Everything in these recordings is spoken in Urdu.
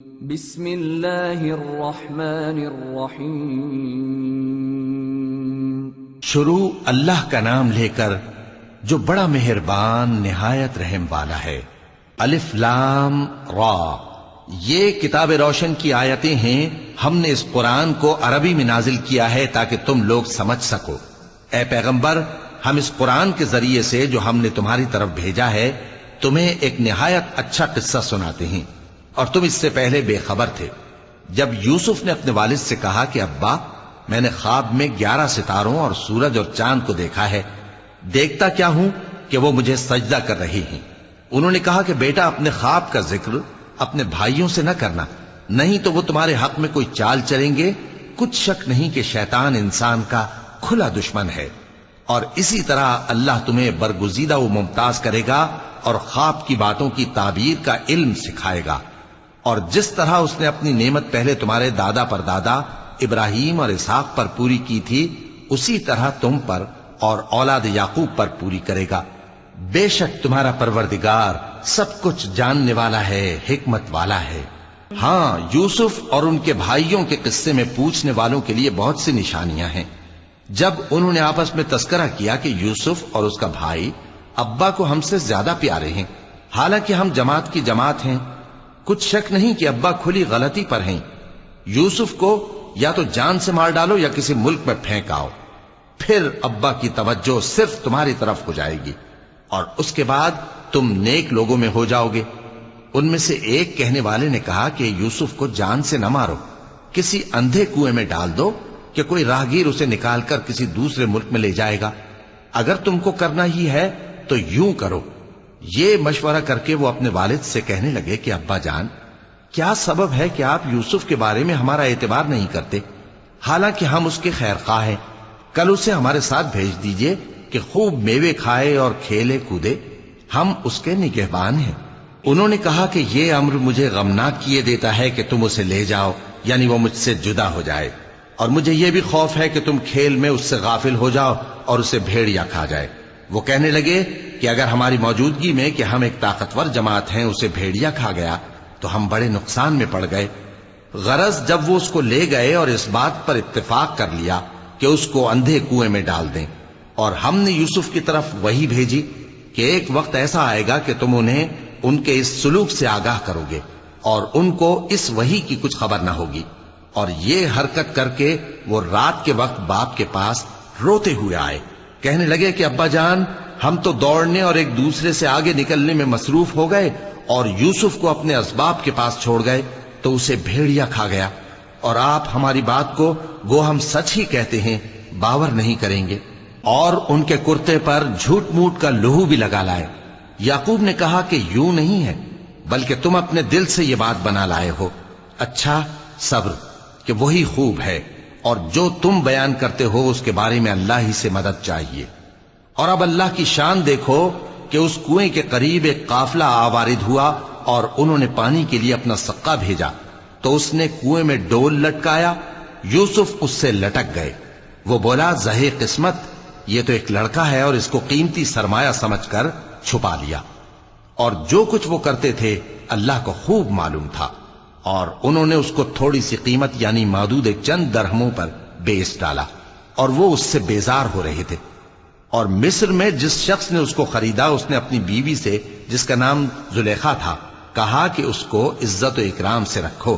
بسم اللہ الرحمن الرحیم۔ شروع اللہ کا نام لے کر جو بڑا مہربان نہایت رحم والا ہے۔ الف لام را، یہ کتاب روشن کی آیتیں ہیں۔ ہم نے اس قرآن کو عربی میں نازل کیا ہے تاکہ تم لوگ سمجھ سکو۔ اے پیغمبر، ہم اس قرآن کے ذریعے سے جو ہم نے تمہاری طرف بھیجا ہے تمہیں ایک نہایت اچھا قصہ سناتے ہیں، اور تم اس سے پہلے بے خبر تھے۔ جب یوسف نے اپنے والد سے کہا کہ ابا، میں نے خواب میں 11 ستاروں اور سورج اور چاند کو دیکھا ہے، دیکھتا کیا ہوں کہ وہ مجھے سجدہ کر رہی ہیں۔ انہوں نے کہا کہ بیٹا، اپنے خواب کا ذکر اپنے بھائیوں سے نہ کرنا، نہیں تو وہ تمہارے حق میں کوئی چال چلیں گے۔ کچھ شک نہیں کہ شیطان انسان کا کھلا دشمن ہے، اور اسی طرح اللہ تمہیں برگزیدہ و ممتاز کرے گا اور خواب کی باتوں کی تعبیر کا علم سکھائے گا۔ اور جس طرح اس نے اپنی نعمت پہلے تمہارے دادا پر دادا ابراہیم اور اسحاق پر پوری کی تھی، اسی طرح تم پر اور اولاد یعقوب پر پوری کرے گا۔ بے شک تمہارا پروردگار سب کچھ جاننے والا ہے، حکمت والا ہے۔ ہاں، یوسف اور ان کے بھائیوں کے قصے میں پوچھنے والوں کے لیے بہت سی نشانیاں ہیں۔ جب انہوں نے آپس میں تذکرہ کیا کہ یوسف اور اس کا بھائی ابا کو ہم سے زیادہ پیارے ہیں، حالانکہ ہم جماعت کی جماعت ہیں، کچھ شک نہیں کہ ابا کھلی غلطی پر ہیں۔ یوسف کو یا تو جان سے مار ڈالو یا کسی ملک میں پھینک آؤ، پھر ابا کی توجہ صرف تمہاری طرف ہو جائے گی، اور اس کے بعد تم نیک لوگوں میں ہو جاؤ گے۔ ان میں سے ایک کہنے والے نے کہا کہ یوسف کو جان سے نہ مارو، کسی اندھے کنویں میں ڈال دو کہ کوئی راہگیر اسے نکال کر کسی دوسرے ملک میں لے جائے گا۔ اگر تم کو کرنا ہی ہے تو یوں کرو۔ یہ مشورہ کر کے وہ اپنے والد سے کہنے لگے کہ ابا جان، کیا سبب ہے کہ آپ یوسف کے بارے میں ہمارا اعتبار نہیں کرتے، حالانکہ ہم اس کے خیر خواہ ہیں؟ کل اسے ہمارے ساتھ بھیج دیجئے کہ خوب میوے کھائے اور کھیلے کودے، ہم اس کے نگہبان ہیں۔ انہوں نے کہا کہ یہ امر مجھے غمناک کیے دیتا ہے کہ تم اسے لے جاؤ، یعنی وہ مجھ سے جدا ہو جائے، اور مجھے یہ بھی خوف ہے کہ تم کھیل میں اس سے غافل ہو جاؤ اور اسے بھیڑیا کھا جائے۔ وہ کہنے لگے کہ اگر ہماری موجودگی میں کہ ہم ایک طاقتور جماعت ہیں اسے بھیڑیا کھا گیا تو ہم بڑے نقصان میں پڑ گئے۔ غرض جب وہ اس کو لے گئے اور اس بات پر اتفاق کر لیا کہ اس کو اندھے کنویں میں ڈال دیں، اور ہم نے یوسف کی طرف وحی بھیجی کہ ایک وقت ایسا آئے گا کہ تم انہیں ان کے اس سلوک سے آگاہ کرو گے، اور ان کو اس وحی کی کچھ خبر نہ ہوگی۔ اور یہ حرکت کر کے وہ رات کے وقت باپ کے پاس روتے ہوئے آئے، کہنے لگے کہ ابا جان، ہم تو دوڑنے اور ایک دوسرے سے آگے نکلنے میں مصروف ہو گئے اور یوسف کو اپنے اسباب کے پاس چھوڑ گئے تو اسے بھیڑیا کھا گیا، اور آپ ہماری بات کو گو ہم سچ ہی کہتے ہیں باور نہیں کریں گے۔ اور ان کے کرتے پر جھوٹ موٹ کا لہو بھی لگا لائے۔ یعقوب نے کہا کہ یوں نہیں ہے، بلکہ تم اپنے دل سے یہ بات بنا لائے ہو۔ اچھا، صبر، کہ وہی خوب ہے، اور جو تم بیان کرتے ہو اس کے بارے میں اللہ ہی سے مدد چاہیے۔ اور اب اللہ کی شان دیکھو کہ اس کنویں کے قریب ایک قافلہ آوارد ہوا اور انہوں نے پانی کے لیے اپنا سقا بھیجا، تو اس نے کنویں میں ڈول لٹکایا، یوسف اس سے لٹک گئے۔ وہ بولا، زہے قسمت، یہ تو ایک لڑکا ہے، اور اس کو قیمتی سرمایہ سمجھ کر چھپا لیا۔ اور جو کچھ وہ کرتے تھے اللہ کو خوب معلوم تھا، اور انہوں نے اس کو تھوڑی سی قیمت یعنی معدود چند درہموں پر بیچ ڈالا، اور وہ اس سے بیزار ہو رہے تھے۔ اور مصر میں جس شخص نے اس کو خریدا، اس نے اپنی بیوی سے جس کا نام زلیخا تھا کہا کہ اس کو عزت و اکرام سے رکھو،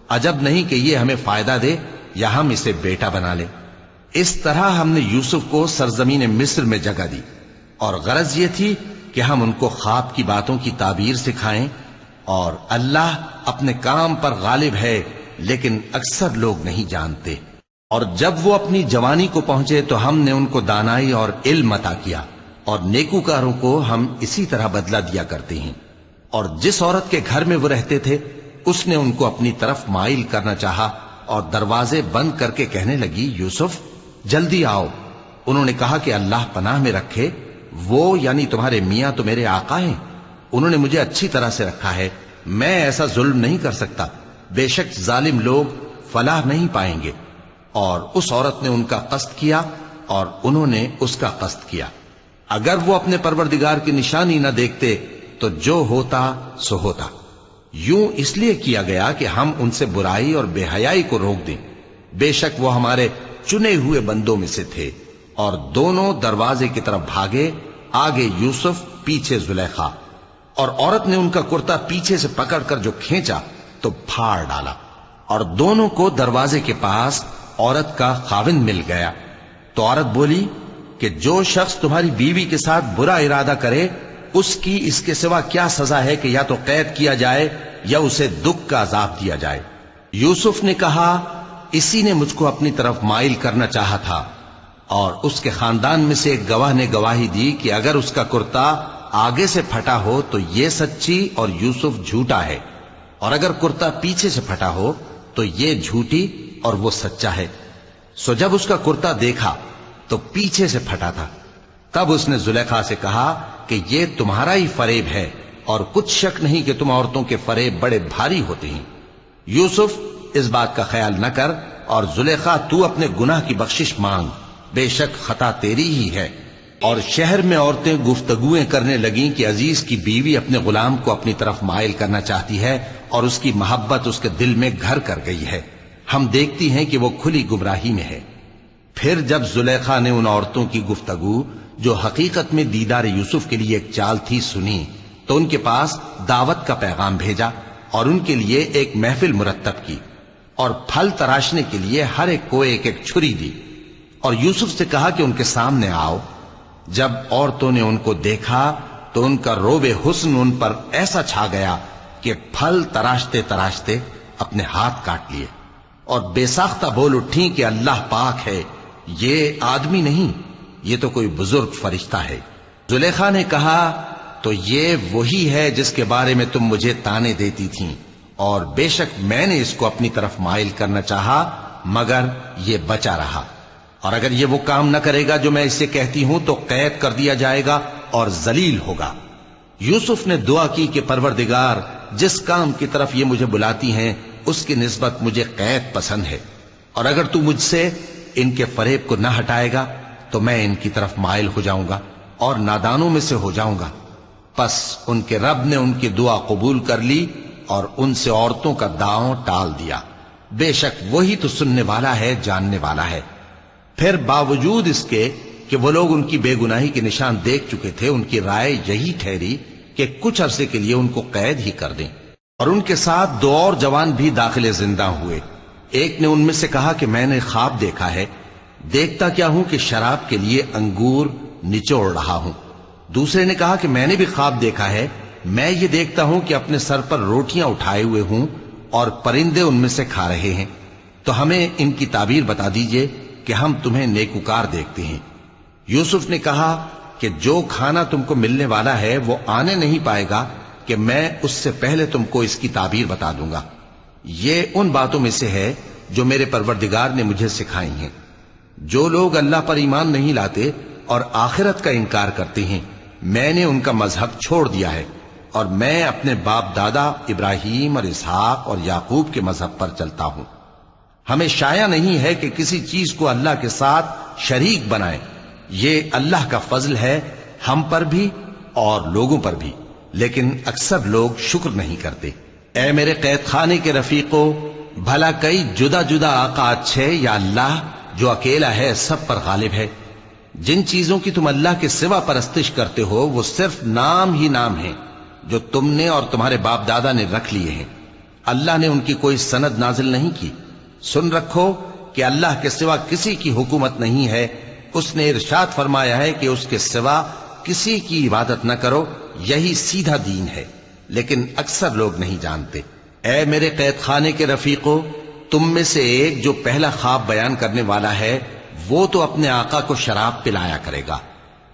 عجب نہیں کہ یہ ہمیں فائدہ دے یا ہم اسے بیٹا بنا لیں۔ اس طرح ہم نے یوسف کو سرزمین مصر میں جگہ دی، اور غرض یہ تھی کہ ہم ان کو خواب کی باتوں کی تعبیر سکھائیں۔ اور اللہ اپنے کام پر غالب ہے، لیکن اکثر لوگ نہیں جانتے۔ اور جب وہ اپنی جوانی کو پہنچے تو ہم نے ان کو دانائی اور علم عطا کیا، اور نیکوکاروں کو ہم اسی طرح بدلہ دیا کرتے ہیں۔ اور جس عورت کے گھر میں وہ رہتے تھے اس نے ان کو اپنی طرف مائل کرنا چاہا، اور دروازے بند کر کے کہنے لگی، یوسف جلدی آؤ۔ انہوں نے کہا کہ اللہ پناہ میں رکھے، وہ یعنی تمہارے میاں تو میرے آقا ہیں، انہوں نے مجھے اچھی طرح سے رکھا ہے، میں ایسا ظلم نہیں کر سکتا، بے شک ظالم لوگ فلاح نہیں پائیں گے۔ اور اس عورت نے ان کا قصد کیا اور انہوں نے اس کا قصد کیا۔ اگر وہ اپنے پروردگار کی نشانی نہ دیکھتے تو جو ہوتا سو ہوتا۔ یوں اس لیے کیا گیا کہ ہم ان سے برائی اور بے حیائی کو روک دیں. بے شک وہ ہمارے چنے ہوئے بندوں میں سے تھے. اور دونوں دروازے کی طرف بھاگے، آگے یوسف پیچھے زلیخا. اور عورت نے ان کا کرتا پیچھے سے پکڑ کر جو کھینچا تو پھاڑ ڈالا، اور دونوں کو دروازے کے پاس عورت کا خاوند مل گیا. تو عورت بولی کہ جو شخص تمہاری بیوی کے ساتھ برا ارادہ کرے اس کی اس کے سوا کیا سزا ہے کہ یا تو قید کیا جائے یا اسے دکھ کا عذاب دیا جائے. یوسف نے کہا اسی نے مجھ کو اپنی طرف مائل کرنا چاہا تھا. اور اس کے خاندان میں سے ایک گواہ نے گواہی دی کہ اگر اس کا کرتا آگے سے پھٹا ہو تو یہ سچی اور یوسف جھوٹا ہے، اور اگر کرتا پیچھے سے پھٹا ہو تو یہ جھوٹی اور وہ سچا ہے. سو جب اس کا کرتا دیکھا تو پیچھے سے پھٹا تھا. تب اس نے زلیخا سے کہا کہ یہ تمہارا ہی فریب ہے، اور کچھ شک نہیں کہ تم عورتوں کے فریب بڑے بھاری ہوتے ہیں. یوسف اس بات کا خیال نہ کر، اور زلیخا تو اپنے گناہ کی بخشش مانگ، بے شک خطا تیری ہی ہے. اور شہر میں عورتیں گفتگویں کرنے لگیں کہ عزیز کی بیوی اپنے غلام کو اپنی طرف مائل کرنا چاہتی ہے اور اس کی محبت اس کے دل میں گھر کر گئی ہے. ہم دیکھتی ہیں کہ وہ کھلی گمراہی میں ہے. پھر جب زلیخا نے ان عورتوں کی گفتگو جو حقیقت میں دیدار یوسف کے لیے ایک چال تھی سنی، تو ان کے پاس دعوت کا پیغام بھیجا اور ان کے لیے ایک محفل مرتب کی، اور پھل تراشنے کے لیے ہر ایک کو ایک ایک چھری دی. اور یوسف سے کہا کہ ان کے سامنے آؤ. جب عورتوں نے ان کو دیکھا تو ان کا روب حسن ان پر ایسا چھا گیا کہ پھل تراشتے تراشتے اپنے ہاتھ کاٹ لیے، اور بے ساختہ بول اٹھیں کہ اللہ پاک ہے، یہ آدمی نہیں، یہ تو کوئی بزرگ فرشتہ ہے. زلیخا نے کہا تو یہ وہی ہے جس کے بارے میں تم مجھے تانے دیتی تھیں، اور بے شک میں نے اس کو اپنی طرف مائل کرنا چاہا مگر یہ بچا رہا. اور اگر یہ وہ کام نہ کرے گا جو میں اس سے کہتی ہوں تو قید کر دیا جائے گا اور ذلیل ہوگا. یوسف نے دعا کی کہ پروردگار جس کام کی طرف یہ مجھے بلاتی ہیں اس کی نسبت مجھے قید پسند ہے، اور اگر تو مجھ سے ان کے فریب کو نہ ہٹائے گا تو میں ان کی طرف مائل ہو جاؤں گا اور نادانوں میں سے ہو جاؤں گا. پس ان کے رب نے ان کی دعا قبول کر لی اور ان سے عورتوں کا داؤں ٹال دیا. بے شک وہی تو سننے والا ہے، جاننے والا ہے. پھر باوجود اس کے کہ وہ لوگ ان کی بے گناہی کے نشان دیکھ چکے تھے، ان کی رائے یہی ٹھہری کہ کچھ عرصے کے لیے ان کو قید ہی کر دیں. اور ان کے ساتھ دو اور جوان بھی داخل زندہ ہوئے. ایک نے ان میں سے کہا کہ میں نے خواب دیکھا ہے، دیکھتا کیا ہوں کہ شراب کے لیے انگور نچوڑ رہا ہوں. دوسرے نے کہا کہ میں نے بھی خواب دیکھا ہے، میں یہ دیکھتا ہوں کہ اپنے سر پر روٹیاں اٹھائے ہوئے ہوں اور پرندے ان میں سے کھا رہے ہیں. تو ہمیں ان کی تعبیر بتا دیجئے کہ ہم تمہیں نیکوکار دیکھتے ہیں. یوسف نے کہا کہ جو کھانا تم کو ملنے والا ہے وہ آنے نہیں پائے گا کہ میں اس سے پہلے تم کو اس کی تعبیر بتا دوں گا. یہ ان باتوں میں سے ہے جو میرے پروردگار نے مجھے سکھائی ہیں. جو لوگ اللہ پر ایمان نہیں لاتے اور آخرت کا انکار کرتے ہیں، میں نے ان کا مذہب چھوڑ دیا ہے، اور میں اپنے باپ دادا ابراہیم اور اسحاق اور یعقوب کے مذہب پر چلتا ہوں. ہمیں شایع نہیں ہے کہ کسی چیز کو اللہ کے ساتھ شریک بنائیں. یہ اللہ کا فضل ہے ہم پر بھی اور لوگوں پر بھی، لیکن اکثر لوگ شکر نہیں کرتے. اے میرے قید خانے کے رفیقو، بھلا کئی جدا جدا آقا اچھے یا اللہ جو اکیلا ہے سب پر غالب ہے؟ جن چیزوں کی تم اللہ کے سوا پرستش کرتے ہو وہ صرف نام ہی نام ہیں جو تم نے اور تمہارے باپ دادا نے رکھ لیے ہیں. اللہ نے ان کی کوئی سند نازل نہیں کی. سن رکھو کہ اللہ کے سوا کسی کی حکومت نہیں ہے. اس نے ارشاد فرمایا ہے کہ اس کے سوا کسی کی عبادت نہ کرو، یہی سیدھا دین ہے، لیکن اکثر لوگ نہیں جانتے. اے میرے قید خانے کے رفیقو، تم میں سے ایک جو پہلا خواب بیان کرنے والا ہے وہ تو اپنے آقا کو شراب پلایا کرے گا،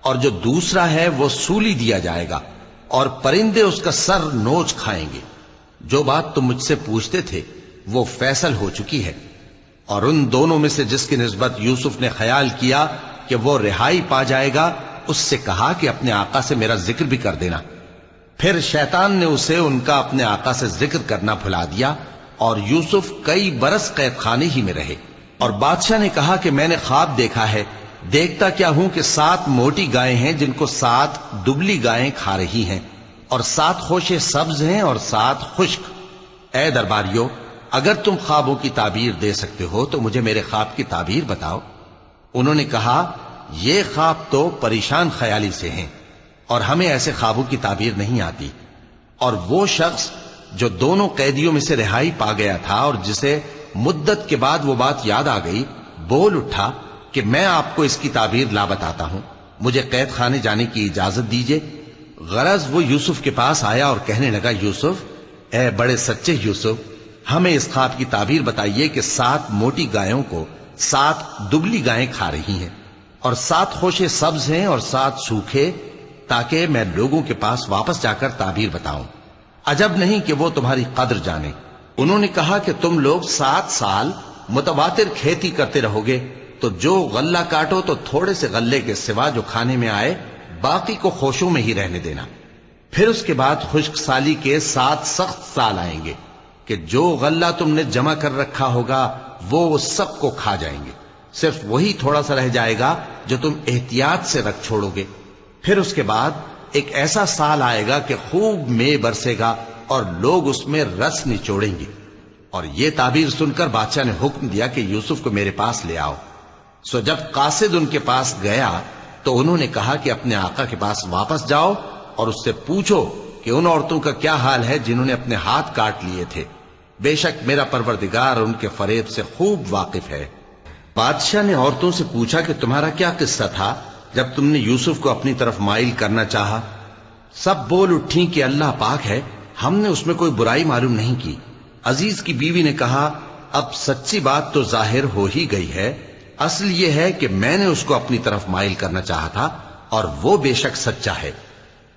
اور جو دوسرا ہے وہ سولی دیا جائے گا اور پرندے اس کا سر نوچ کھائیں گے. جو بات تم مجھ سے پوچھتے تھے وہ فیصل ہو چکی ہے. اور ان دونوں میں سے جس کی نسبت یوسف نے خیال کیا کہ وہ رہائی پا جائے گا، اس سے کہا کہ اپنے آقا سے میرا ذکر بھی کر دینا. پھر شیطان نے اسے ان کا اپنے آقا سے ذکر کرنا بھلا دیا، اور یوسف کئی برس قید خانے ہی میں رہے. اور بادشاہ نے کہا کہ میں نے خواب دیکھا ہے، دیکھتا کیا ہوں کہ 7 موٹی گائیں ہیں جن کو 7 دبلی گائیں کھا رہی ہیں. اور 7 خوشے سبز ہیں اور 7 خشک۔ اے درباریو، اگر تم خوابوں کی تعبیر دے سکتے ہو تو مجھے میرے خواب کی تعبیر بتاؤ۔ انہوں نے کہا، یہ خواب تو پریشان خیالی سے ہیں اور ہمیں ایسے خوابوں کی تعبیر نہیں آتی۔ اور وہ شخص جو دونوں قیدیوں میں سے رہائی پا گیا تھا اور جسے مدت کے بعد وہ بات یاد آ گئی، بول اٹھا کہ میں آپ کو اس کی تعبیر لا بتاتا ہوں، مجھے قید خانے جانے کی اجازت دیجیے۔ غرض وہ یوسف کے پاس آیا اور کہنے لگا، یوسف، اے بڑے سچے یوسف، ہمیں اس خواب کی تعبیر بتائیے کہ 7 موٹی گایوں کو 7 دبلی گائیں کھا رہی ہیں اور 7 خوشے سبز ہیں اور 7 سوکھے، تاکہ میں لوگوں کے پاس واپس جا کر تعبیر بتاؤں۔ عجب نہیں کہ وہ تمہاری قدر جانے۔ انہوں نے کہا کہ تم لوگ 7 سال متواتر کھیتی کرتے رہو گے، تو جو غلہ کاٹو تو تھوڑے سے غلے کے سوا جو کھانے میں آئے باقی کو خوشوں میں ہی رہنے دینا۔ پھر اس کے بعد خشک سالی کے 7 سخت سال آئیں گے کہ جو غلہ تم نے جمع کر رکھا ہوگا وہ اس سب کو کھا جائیں گے، صرف وہی تھوڑا سا رہ جائے گا جو تم احتیاط سے رکھ چھوڑو گے۔ پھر اس کے بعد ایک ایسا سال آئے گا کہ خوب مے برسے گا اور لوگ اس میں رس نچوڑیں گے۔ اور یہ تعبیر سن کر بادشاہ نے حکم دیا کہ یوسف کو میرے پاس لے آؤ۔ سو جب قاصد ان کے پاس گیا تو انہوں نے کہا کہ اپنے آقا کے پاس واپس جاؤ اور اس سے پوچھو کہ ان عورتوں کا کیا حال ہے جنہوں نے اپنے ہاتھ کاٹ لیے تھے، بے شک میرا پروردگار ان کے فریب سے خوب واقف ہے۔ بادشاہ نے عورتوں سے پوچھا کہ تمہارا کیا قصہ تھا جب تم نے یوسف کو اپنی طرف مائل کرنا چاہا؟ سب بول اٹھیں کہ اللہ پاک ہے، ہم نے اس میں کوئی برائی معلوم نہیں کی۔ عزیز کی بیوی نے کہا، اب سچی بات تو ظاہر ہو ہی گئی ہے، اصل یہ ہے کہ میں نے اس کو اپنی طرف مائل کرنا چاہا تھا اور وہ بے شک سچا ہے۔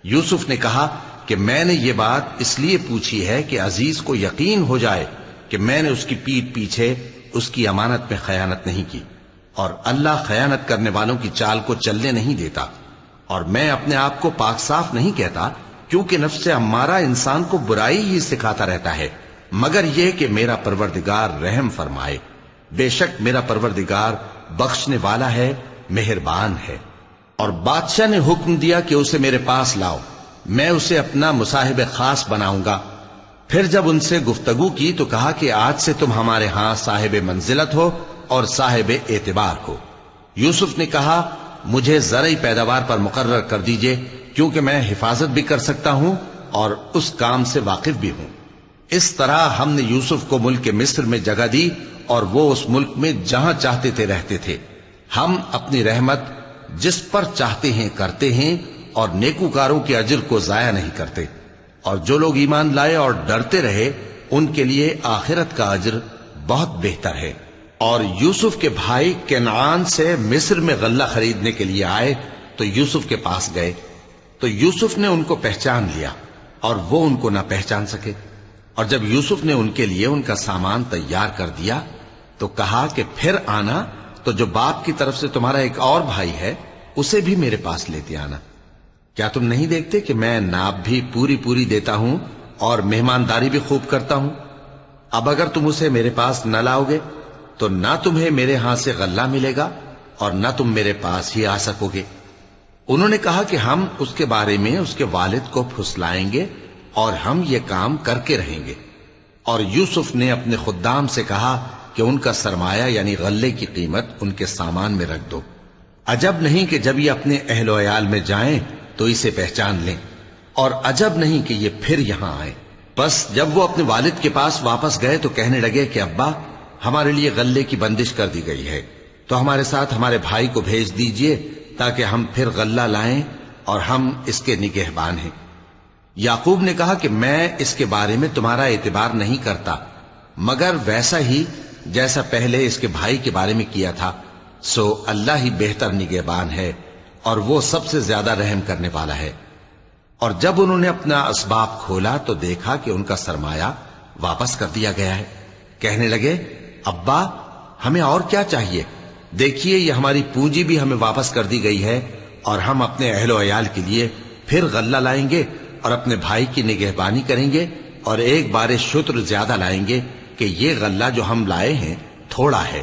یوسف نے کہا کہ میں نے یہ بات اس لیے پوچھی ہے کہ عزیز کو یقین ہو جائے کہ میں نے اس کی پیٹھ پیچھے اس کی امانت میں خیانت نہیں کی، اور اللہ خیانت کرنے والوں کی چال کو چلنے نہیں دیتا۔ اور میں اپنے آپ کو پاک صاف نہیں کہتا، کیونکہ نفس امارہ انسان کو برائی ہی سکھاتا رہتا ہے، مگر یہ کہ میرا پروردگار رحم فرمائے، بے شک میرا پروردگار بخشنے والا ہے، مہربان ہے۔ اور بادشاہ نے حکم دیا کہ اسے میرے پاس لاؤ، میں اسے اپنا مصاحب خاص بناؤں گا۔ پھر جب ان سے گفتگو کی تو کہا کہ آج سے تم ہمارے ہاں صاحب منزلت ہو اور صاحب اعتبار ہو۔ یوسف نے کہا، مجھے زرعی پیداوار پر مقرر کر دیجئے، کیونکہ میں حفاظت بھی کر سکتا ہوں اور اس کام سے واقف بھی ہوں۔ اس طرح ہم نے یوسف کو ملک مصر میں جگہ دی اور وہ اس ملک میں جہاں چاہتے تھے رہتے تھے۔ ہم اپنی رحمت جس پر چاہتے ہیں کرتے ہیں اور نیکوکاروں کے اجر کو ضائع نہیں کرتے، اور جو لوگ ایمان لائے اور ڈرتے رہے ان کے لیے آخرت کا اجر بہت بہتر ہے۔ اور یوسف کے بھائی کنعان سے مصر میں غلہ خریدنے کے لیے آئے تو یوسف کے پاس گئے، تو یوسف نے ان کو پہچان لیا اور وہ ان کو نہ پہچان سکے۔ اور جب یوسف نے ان کے لیے ان کا سامان تیار کر دیا تو کہا کہ پھر آنا تو جو باپ کی طرف سے تمہارا ایک اور بھائی ہے اسے بھی میرے پاس لیتے آنا۔ کیا تم نہیں دیکھتے کہ میں ناب بھی پوری پوری دیتا ہوں اور مہمانداری بھی خوب کرتا ہوں؟ اب اگر تم اسے میرے پاس نہ لاؤ گے تو نہ تمہیں میرے ہاں سے غلہ ملے گا اور نہ تم میرے پاس ہی آ سکو گے۔ انہوں نے کہا کہ ہم اس کے بارے میں اس کے والد کو پھسلائیں گے اور ہم یہ کام کر کے رہیں گے۔ اور یوسف نے اپنے خدام سے کہا کہ ان کا سرمایہ یعنی غلے کی قیمت ان کے سامان میں رکھ دو۔ عجب نہیں کہ جب یہ اپنے اہل و عیال میں جائیں تو اسے پہچان لیں، اور عجب نہیں کہ یہ پھر یہاں آئیں۔ بس جب وہ اپنے والد کے پاس واپس گئے تو کہنے لگے کہ ابا، ہمارے لیے غلے کی بندش کر دی گئی ہے، تو ہمارے ساتھ ہمارے بھائی کو بھیج دیجئے تاکہ ہم پھر غلہ لائیں اور ہم اس کے نگہبان ہیں۔ یعقوب نے کہا کہ میں اس کے بارے میں تمہارا اعتبار نہیں کرتا، مگر ویسا ہی جیسا پہلے اس کے بھائی کے بارے میں کیا تھا، سو اللہ ہی بہتر نگہبان ہے اور وہ سب سے زیادہ رحم کرنے والا ہے۔ اور جب انہوں نے اپنا اسباب کھولا تو دیکھا کہ ان کا سرمایہ واپس کر دیا گیا ہے۔ کہنے لگے، ابا، ہمیں اور کیا چاہیے؟ دیکھیے یہ ہماری پونجی بھی ہمیں واپس کر دی گئی ہے، اور ہم اپنے اہل و عیال کے لیے پھر غلہ لائیں گے اور اپنے بھائی کی نگہبانی کریں گے، اور ایک بار شتر زیادہ لائیں گے کہ یہ غلہ جو ہم لائے ہیں تھوڑا ہے۔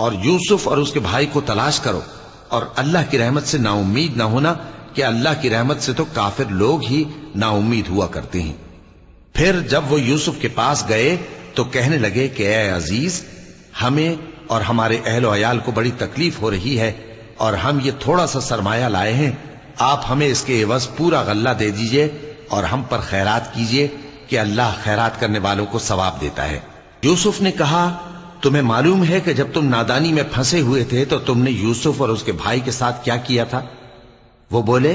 اور یوسف اور اس کے بھائی کو تلاش کرو، اور اللہ کی رحمت سے نا امید نہ ہونا کہ اللہ کی رحمت سے تو کافر لوگ ہی نا امید ہوا کرتے ہیں۔ پھر جب وہ یوسف کے پاس گئے تو کہنے لگے کہ اے عزیز، ہمیں اور ہمارے اہل و عیال کو بڑی تکلیف ہو رہی ہے، اور ہم یہ تھوڑا سا سرمایہ لائے ہیں، آپ ہمیں اس کے عوض پورا غلہ دے دیجئے اور ہم پر خیرات کیجئے کہ اللہ خیرات کرنے والوں کو ثواب دیتا ہے۔ یوسف نے کہا، تمہیں معلوم ہے کہ جب تم نادانی میں پھنسے ہوئے تھے تو تم نے یوسف اور اس کے بھائی کے ساتھ کیا کیا تھا؟ وہ بولے،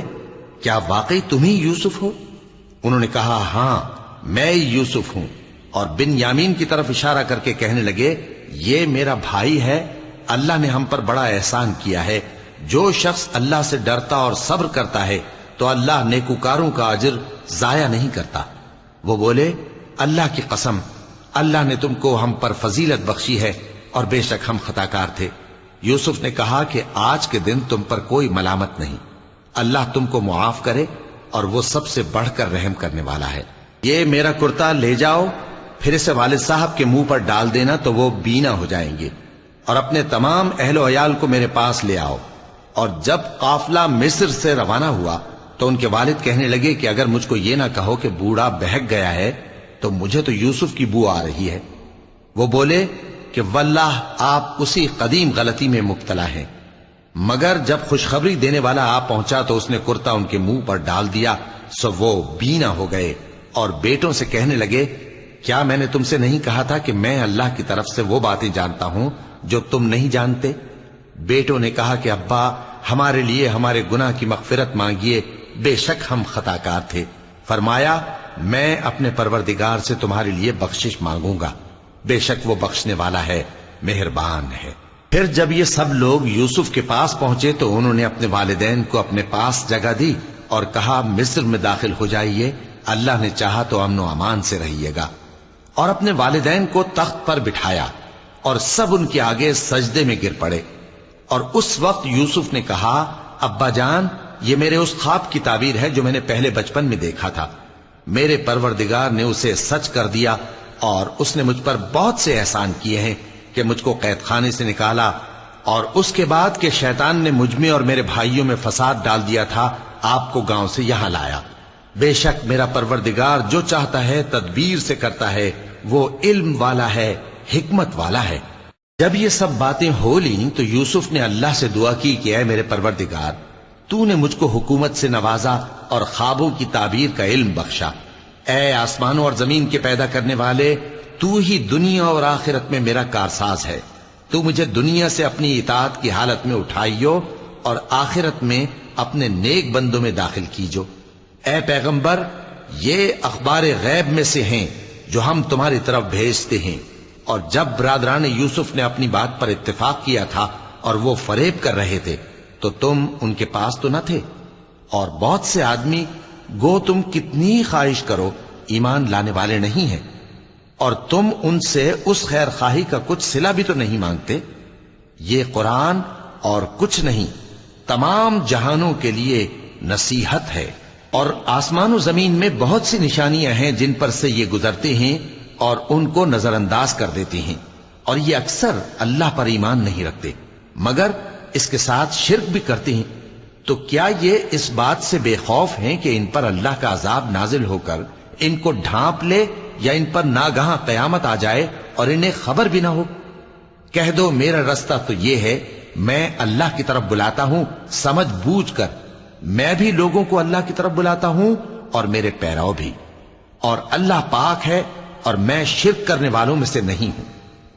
کیا واقعی تم ہی یوسف ہو؟ انہوں نے کہا، ہاں میں یوسف ہوں، اور بن یامین کی طرف اشارہ کر کے کہنے لگے، یہ میرا بھائی ہے، اللہ نے ہم پر بڑا احسان کیا ہے۔ جو شخص اللہ سے ڈرتا اور صبر کرتا ہے تو اللہ نیکوکاروں کا اجر ضائع نہیں کرتا۔ وہ بولے، اللہ کی قسم، اللہ نے تم کو ہم پر فضیلت بخشی ہے اور بے شک ہم خطا کار تھے۔ یوسف نے کہا کہ آج کے دن تم پر کوئی ملامت نہیں، اللہ تم کو معاف کرے اور وہ سب سے بڑھ کر رحم کرنے والا ہے۔ یہ میرا کرتا لے جاؤ، پھر اسے والد صاحب کے منہ پر ڈال دینا تو وہ بینا ہو جائیں گے، اور اپنے تمام اہل و عیال کو میرے پاس لے آؤ۔ اور جب قافلہ مصر سے روانہ ہوا تو ان کے والد کہنے لگے کہ اگر مجھ کو یہ نہ کہو کہ بوڑھا بہک گیا ہے تو مجھے تو یوسف کی بو آ رہی ہے۔ وہ بولے کہ واللہ آپ اسی قدیم غلطی میں مبتلا ہیں۔ مگر جب خوشخبری دینے والا آ پہنچا تو اس نے کرتا ان کے منہ پر ڈال دیا، سو وہ بینا ہو گئے، اور بیٹوں سے کہنے لگے، کیا میں نے تم سے نہیں کہا تھا کہ میں اللہ کی طرف سے وہ باتیں جانتا ہوں جو تم نہیں جانتے؟ بیٹوں نے کہا کہ ابا، ہمارے لیے ہمارے گناہ کی مغفرت مانگیے، بے شک ہم خطا کار تھے۔ فرمایا، میں اپنے پروردگار سے تمہارے لیے بخشش مانگوں گا، بے شک وہ بخشنے والا ہے، مہربان ہے۔ پھر جب یہ سب لوگ یوسف کے پاس پہنچے تو انہوں نے اپنے والدین کو اپنے پاس جگہ دی اور کہا، مصر میں داخل ہو جائیے، اللہ نے چاہا تو امن و امان سے رہیے گا۔ اور اپنے والدین کو تخت پر بٹھایا اور سب ان کے آگے سجدے میں گر پڑے۔ اور اس وقت یوسف نے کہا، ابا جان، یہ میرے اس خواب کی تعبیر ہے جو میں نے پہلے بچپن میں دیکھا تھا۔ میرے پروردگار نے اسے سچ کر دیا، اور اس نے مجھ پر بہت سے احسان کیے ہیں کہ مجھ کو قید خانے سے نکالا، اور اس کے بعد کہ شیطان نے مجھ میں اور میرے بھائیوں میں فساد ڈال دیا تھا، آپ کو گاؤں سے یہاں لایا۔ بے شک میرا پروردگار جو چاہتا ہے تدبیر سے کرتا ہے، وہ علم والا ہے، حکمت والا ہے۔ جب یہ سب باتیں ہو لیں تو یوسف نے اللہ سے دعا کی کہ اے میرے پروردگار، تو نے مجھ کو حکومت سے نوازا اور خوابوں کی تعبیر کا علم بخشا۔ اے آسمانوں اور زمین کے پیدا کرنے والے، تو ہی دنیا اور آخرت میں میرا کارساز ہے۔ تو مجھے دنیا سے اپنی اطاعت کی حالت میں اٹھائیو اور آخرت میں اپنے نیک بندوں میں داخل کیجو۔ اے پیغمبر، یہ اخبار غیب میں سے ہیں جو ہم تمہاری طرف بھیجتے ہیں۔ اور جب برادران یوسف نے اپنی بات پر اتفاق کیا تھا اور وہ فریب کر رہے تھے تو تم ان کے پاس تو نہ تھے، اور بہت سے آدمی گو تم کتنی خواہش کرو ایمان لانے والے نہیں ہیں، اور تم ان سے اس خیر خواہی کا کچھ صلہ بھی تو نہیں مانگتے۔ یہ قرآن اور کچھ نہیں، تمام جہانوں کے لیے نصیحت ہے، اور آسمان و زمین میں بہت سی نشانیاں ہیں جن پر سے یہ گزرتے ہیں اور ان کو نظر انداز کر دیتے ہیں، اور یہ اکثر اللہ پر ایمان نہیں رکھتے مگر اس کے ساتھ شرک بھی کرتے ہیں۔ تو کیا یہ اس بات سے بے خوف ہیں کہ ان پر اللہ کا عذاب نازل ہو کر ان کو ڈھانپ لے، یا ان پر ناگہاں قیامت آ جائے اور انہیں خبر بھی نہ ہو؟ کہہ دو، میرا رستہ تو یہ ہے، میں اللہ کی طرف بلاتا ہوں سمجھ بوجھ کر، میں بھی لوگوں کو اللہ کی طرف بلاتا ہوں اور میرے پیرو بھی، اور اللہ پاک ہے اور میں شرک کرنے والوں میں سے نہیں ہوں۔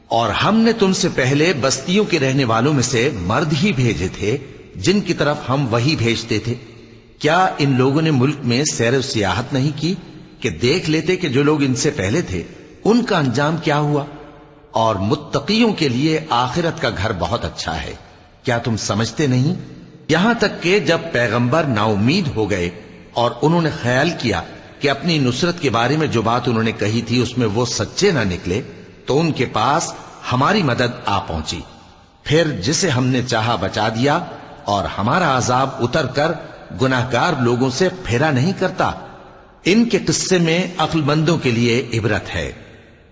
اور ہم نے تم سے پہلے بستیوں کے رہنے والوں میں سے مرد ہی بھیجے تھے جن کی طرف ہم وہی بھیجتے تھے۔ کیا ان لوگوں نے ملک میں سیر و سیاحت نہیں کی کہ دیکھ لیتے کہ جو لوگ ان سے پہلے تھے ان کا انجام کیا ہوا؟ اور متقیوں کے لیے آخرت کا گھر بہت اچھا ہے، کیا تم سمجھتے نہیں؟ یہاں تک کہ جب پیغمبر نا امید ہو گئے اور انہوں نے خیال کیا کہ اپنی نصرت کے بارے میں جو بات انہوں نے کہی تھی اس میں وہ سچے نہ نکلے، تو ان کے پاس ہماری مدد آ پہنچی، پھر جسے ہم نے چاہا بچا دیا، اور ہمارا عذاب اتر کر گناہگار لوگوں سے پھیرا نہیں کرتا۔ ان کے قصے میں عقل مندوں کے لیے عبرت ہے۔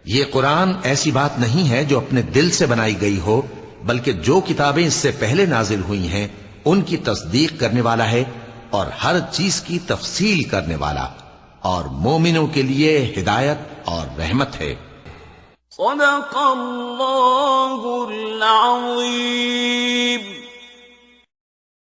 یہ قرآن ایسی بات نہیں ہے جو اپنے دل سے بنائی گئی ہو، بلکہ جو کتابیں اس سے پہلے نازل ہوئی ہیں ان کی تصدیق کرنے والا ہے اور ہر چیز کی تفصیل کرنے والا، اور مومنوں کے لیے ہدایت اور رحمت ہے۔ صدق اللہ العظیم۔